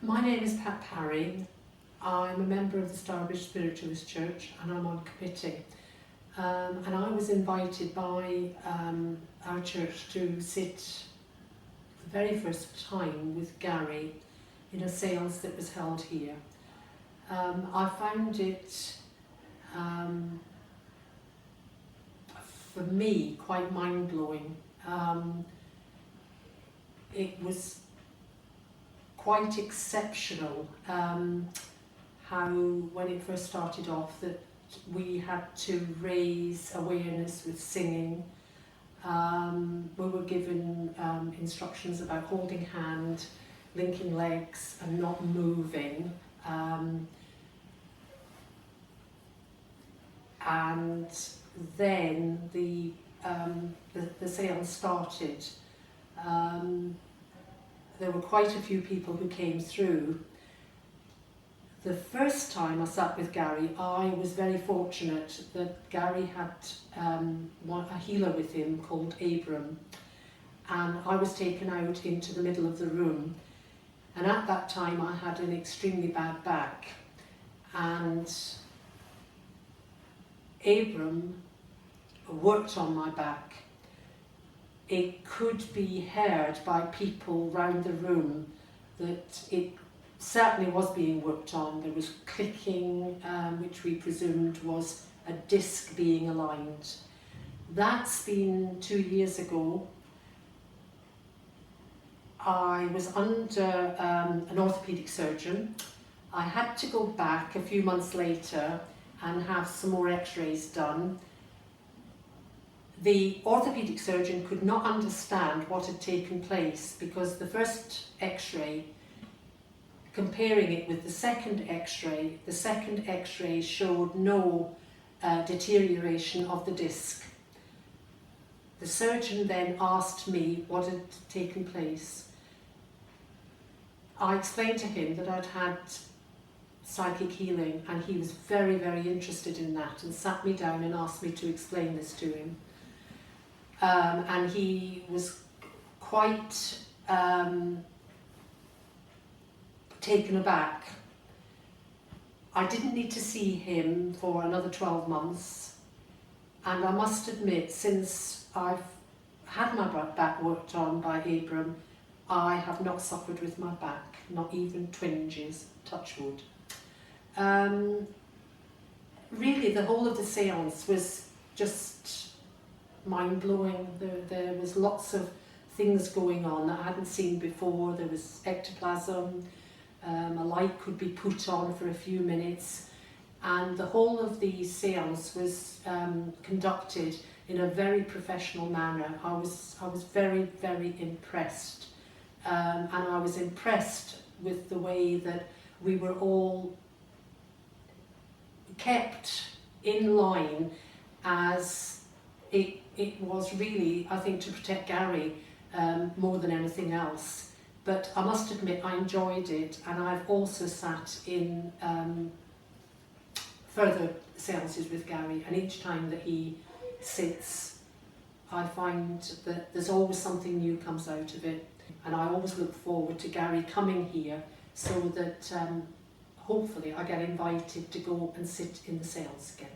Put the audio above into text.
My name is Pat Parry. I'm a member of the Starbridge Spiritualist Church and I'm on committee. And I was invited by our church to sit for the very first time with Gary in a séance that was held here. I found it, for me, quite mind-blowing. It was quite exceptional how, when it first started off, that we had to raise awareness with singing. We were given instructions about holding hand, linking legs and not moving. And then the séance started. There were quite a few people who came through. The first time I sat with Gary, I was very fortunate that Gary had a healer with him called Abram, and I was taken out into the middle of the room, and at that time I had an extremely bad back, and Abram worked on my back. It could be heard by people round the room that it certainly was being worked on. There was clicking, which we presumed was a disc being aligned. That's been 2 years ago. I was under an orthopaedic surgeon. I had to go back a few months later and have some more x-rays done. The orthopaedic surgeon could not understand what had taken place because the first x-ray, comparing it with the second x-ray showed no deterioration of the disc. The surgeon then asked me what had taken place. I explained to him that I'd had psychic healing, and he was very, very interested in that and sat me down and asked me to explain this to him. And he was quite taken aback. I didn't need to see him for another 12 months, and I must admit, since I've had my back worked on by Abram, I have not suffered with my back, not even twinges, touch wood. Really, the whole of the séance was just mind-blowing. There was lots of things going on that I hadn't seen before. There was ectoplasm, a light could be put on for a few minutes, and the whole of the séance was conducted in a very professional manner. I was very, very impressed, and I was impressed with the way that we were all kept in line, as it was really, I think, to protect Gary more than anything else. But I must admit, I enjoyed it, and I've also sat in further séances with Gary, and each time that he sits, I find that there's always something new comes out of it, and I always look forward to Gary coming here so that hopefully I get invited to go and sit in the séance again.